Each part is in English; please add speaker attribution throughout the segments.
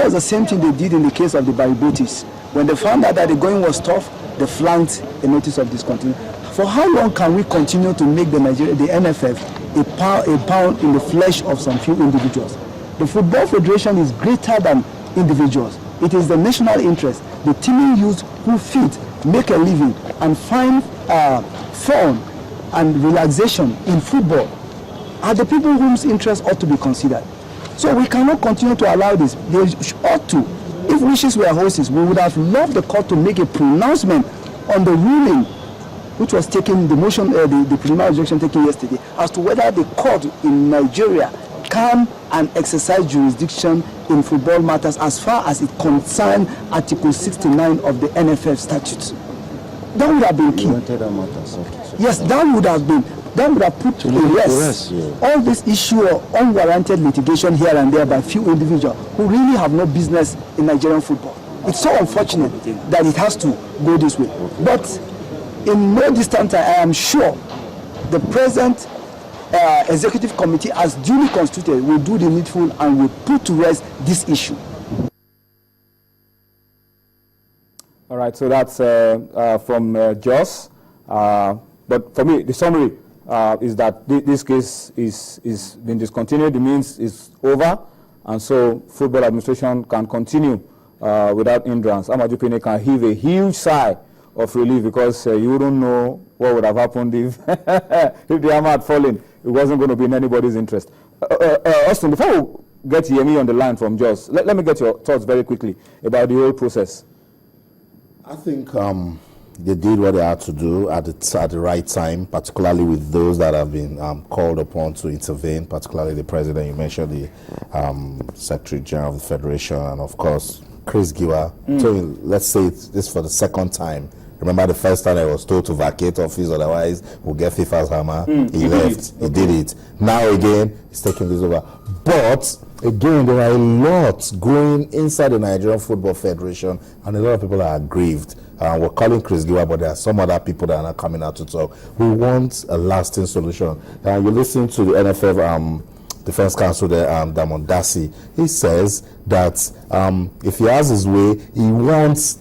Speaker 1: That was the same thing they did in the case of the Baribotis. When they found out that the going was tough, they flanked a notice of discontinuance. For how long can we continue to make the NFF a pound in the flesh of some few individuals? The Football Federation is greater than individuals. It is the national interest. The teaming youth who fit, make a living, and find fun and relaxation in football are the people whose interests ought to be considered. So we cannot continue to allow this. They ought to. If wishes were horses, we would have loved the court to make a pronouncement on the ruling which was taken, the motion, the preliminary objection taken yesterday, as to whether the court in Nigeria can and exercise jurisdiction in football matters as far as it concerns Article 69 of the NFF statutes. That would have been key. Yes, that would have put to rest all this issue of unwarranted litigation here and there by few individuals who really have no business in Nigerian football. It's so unfortunate that it has to go this way. But in no distant time, I am sure the present executive committee, as duly constituted, will do the needful and will put to rest this issue.
Speaker 2: All right, so that's from Jos. But for me, the summary is that this case is been discontinued. It means it's over, and so football administration can continue without hindrance. Amodu Pene can heave a huge sigh of relief, because you wouldn't know what would have happened if if the hammer had fallen. It wasn't going to be in anybody's interest. Austin, before we get Yemi on the line from Jos, let me get your thoughts very quickly about the whole process.
Speaker 3: I think they did what they had to do at the right time, particularly with those that have been called upon to intervene, particularly the president. You mentioned the Secretary General of the Federation, and of course Chris Giwa. So let's say this for the second time. Remember the first time I was told to vacate office, otherwise we'll get FIFA's hammer. He left. He did it. Now again, he's taking this over. But again, there are a lot going inside the Nigerian Football Federation, and a lot of people are aggrieved. We're calling Chris Giwa, but there are some other people that are not coming out to talk. We want a lasting solution. You listen to the NFF Defense Counsel there, Damon Dassi. He says that if he has his way, he wants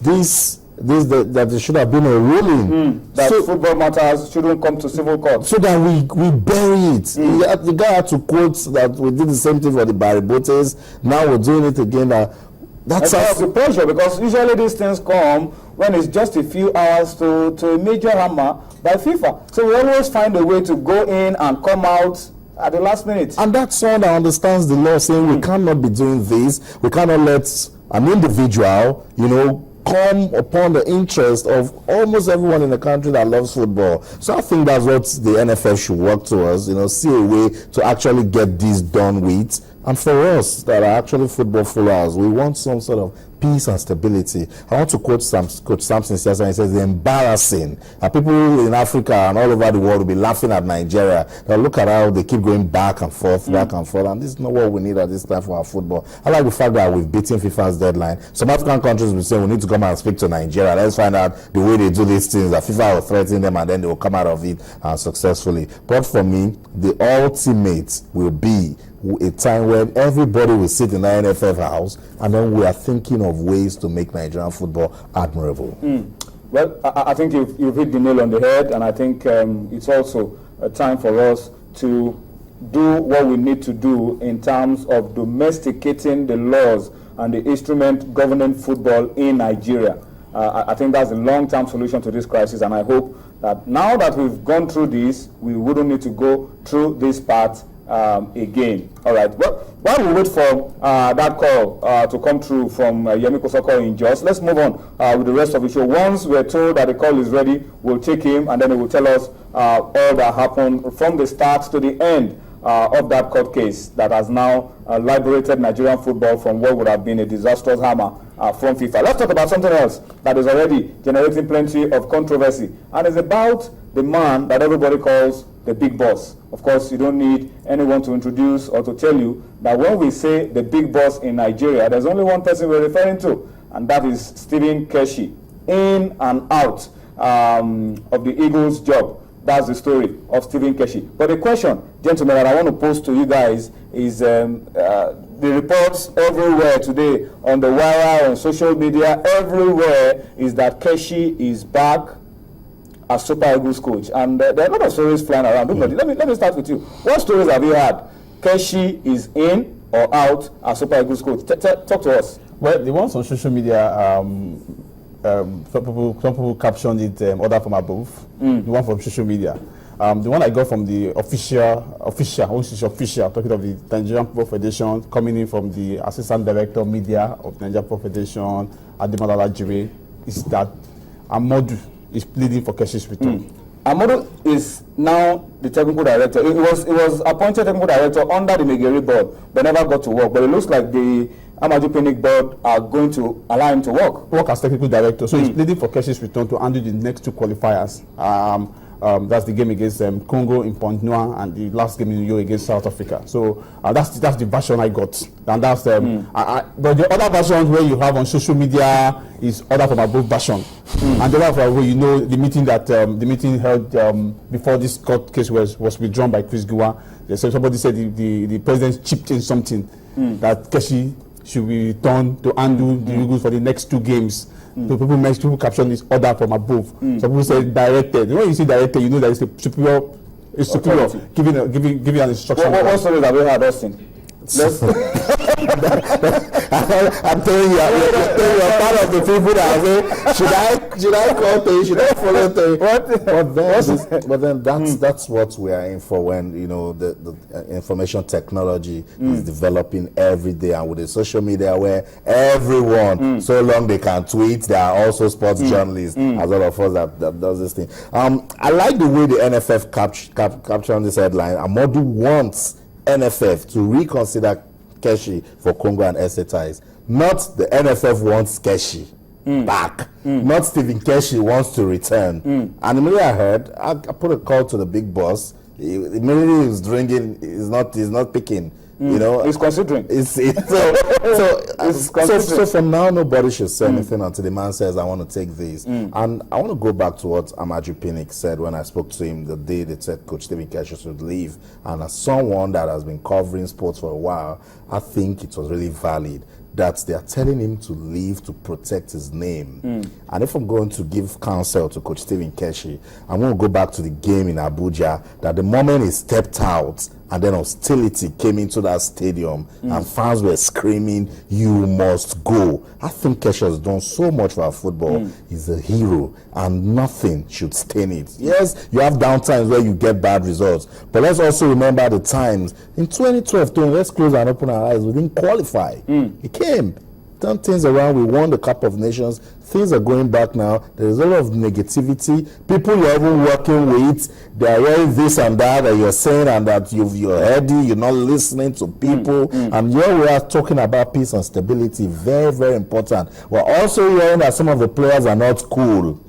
Speaker 3: that there should have been a ruling
Speaker 2: that football matters shouldn't come to civil court,
Speaker 3: so that we bury it. The guy had to quote that we did the same thing for the Baribotes. Now we're doing it again. That's
Speaker 2: the pressure, because usually these things come when it's just a few hours to a major hammer by FIFA. So we always find a way to go in and come out at the last minute.
Speaker 3: And that's someone that understands the law, saying we cannot be doing this. We cannot let an individual, come upon the interest of almost everyone in the country that loves football. So I think that's what the NFF should work towards, see a way to actually get this done with. And for us that are actually football followers, we want some sort of peace and stability. I want to quote Coach Samson Siasa. He says, "It's embarrassing. People in Africa and all over the world will be laughing at Nigeria. Now look at how they keep going back and forth, and this is not what we need at this time for our football." I like the fact that we've beaten FIFA's deadline. Some African countries will say we need to come and speak to Nigeria. Let's find out the way they do these things, that FIFA will threaten them and then they will come out of it successfully. But for me, the ultimate will be a time when everybody will sit in the NFF house, and then we are thinking of ways to make Nigerian football admirable.
Speaker 2: Well, I think you've hit the nail on the head, and I think it's also a time for us to do what we need to do in terms of domesticating the laws and the instrument governing football in Nigeria. I think that's a long-term solution to this crisis, and I hope that now that we've gone through this, we wouldn't need to go through this part again. All right. Well, while we wait for that call to come through from Yemi Kosoko in Jos, let's move on with the rest of the show. Once we're told that the call is ready, we'll take him, and then he will tell us all that happened from the start to the end of that court case that has now liberated Nigerian football from what would have been a disastrous hammer from FIFA. Let's talk about something else that is already generating plenty of controversy, and it's about the man that everybody calls the big boss. Of course, you don't need anyone to introduce or to tell you that when we say the big boss in Nigeria, there's only one person we're referring to, and that is Stephen Keshi, in and out of the Eagles' job. That's the story of Stephen Keshi. But the question, gentlemen, that I want to pose to you guys is the reports everywhere today, on the wire, on social media, everywhere, is that Keshi is back as Super Eagles coach. And there are a lot of stories flying around. Let me start with you. What stories have you had? Keshi is in or out as Super Eagles coach? Talk to us.
Speaker 4: Well, the ones on social media, some people captioned it order from above. The one from social media. The one I got from the official, which is official, talking of the Nigerian Football Federation, coming in from the Assistant Director Media of Nigerian Football Federation, Ademola Jire, is that Amodu is pleading for Keshi's return.
Speaker 2: Amodu is now the technical director. It was appointed technical director under the Megeri board, but never got to work. But it looks like the Amodu board are going to allow him to work
Speaker 4: as technical director. So he's pleading for Keshi's return to handle the next two qualifiers. That's the game against Congo in Pointe-Noire and the last game in Rio against South Africa. So that's the version I got. And that's but the other version where you have on social media is order from above version. And the other where the meeting that the meeting held before this court case was withdrawn by Chris Giwa. So somebody said the president chipped in something that Keshi should be returned to handle the Eagles for the next two games. So people caption this order from above. Some people say directed. When you see directed, you know that it's a superior giving an instruction.
Speaker 2: What stories have you had, Austin?
Speaker 3: I'm telling you, you're part of the people that say, should I call Tay? Should I follow Tay? But then that's what we are in for when the information technology is developing every day, and with the social media where everyone so long they can tweet, there are also sports journalists as all of us that does this thing. I like the way the NFF captured on this headline. Amodu wants NFF to reconsider Keshi for Congo and SA ties. Not the NFF wants Keshi back. Not Stephen Keshi wants to return. And immediately I heard, I put a call to the big boss. Immediately he's ringing. He's not picking.
Speaker 2: He's considering.
Speaker 3: So from now, nobody should say anything until the man says, I want to take these. And I want to go back to what Amodu Pinnick said when I spoke to him the day they said Coach Stephen Keshi should leave. And as someone that has been covering sports for a while, I think it was really valid that they are telling him to leave to protect his name. And if I'm going to give counsel to Coach Stephen Keshi, I'm going to go back to the game in Abuja, that the moment he stepped out and then hostility came into that stadium and fans were screaming, you must go. I think Keshi has done so much for our football. He's a hero and nothing should stain it. Yes, you have downtimes where you get bad results, but let's also remember the times. In 2012, let's close and open our eyes, we didn't qualify. It came. Turned things around, we won the Cup of Nations. Things are going back now. There's a lot of negativity. People you're even working with, they're wearing this and that, and you're saying and that you're heady, you're not listening to people. And here we are talking about peace and stability. Very, very important. We're also hearing that some of the players are not cool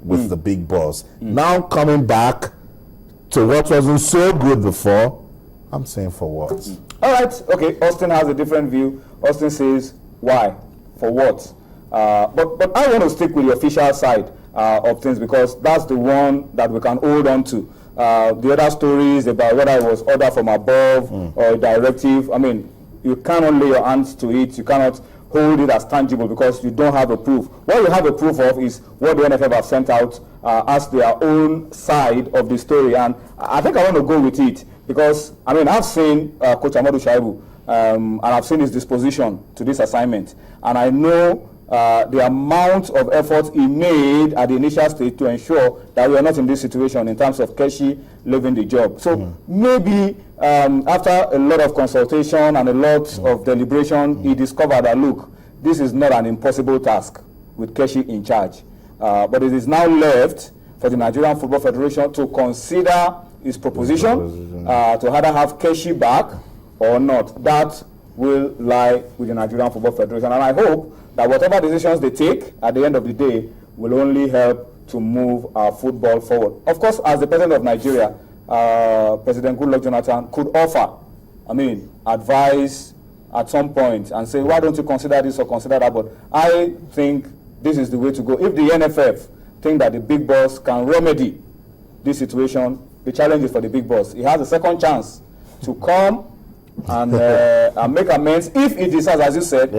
Speaker 3: with the big boss. Now coming back to what wasn't so good before, I'm saying for what?
Speaker 2: All right, okay, Austin has a different view. Austin says, why? For what? But I want to stick with the official side of things, because that's the one that we can hold on to. The other stories about whether it was order from above or a directive, I mean, you cannot lay your hands to it. You cannot hold it as tangible because you don't have a proof. What you have a proof of is what the NFF have sent out as their own side of the story. And I think I want to go with it because, I mean, I've seen Coach Amodu Shaibu, and I've seen his disposition to this assignment, and I know the amount of effort he made at the initial stage to ensure that we are not in this situation in terms of Keshi leaving the job. So maybe after a lot of consultation and a lot of deliberation, he discovered that, look, this is not an impossible task with Keshi in charge. But it is now left for the Nigerian Football Federation to consider his proposition to either have Keshi back or not. That will lie with the Nigerian Football Federation, and I hope that whatever decisions they take at the end of the day will only help to move our football forward. Of course, as the president of Nigeria, President Goodluck Jonathan could offer, advice at some point and say, why don't you consider this or consider that? But I think this is the way to go. If the NFF think that the big boss can remedy this situation, the challenge is for the big boss. He has a second chance to come and make amends if it decides, as you said,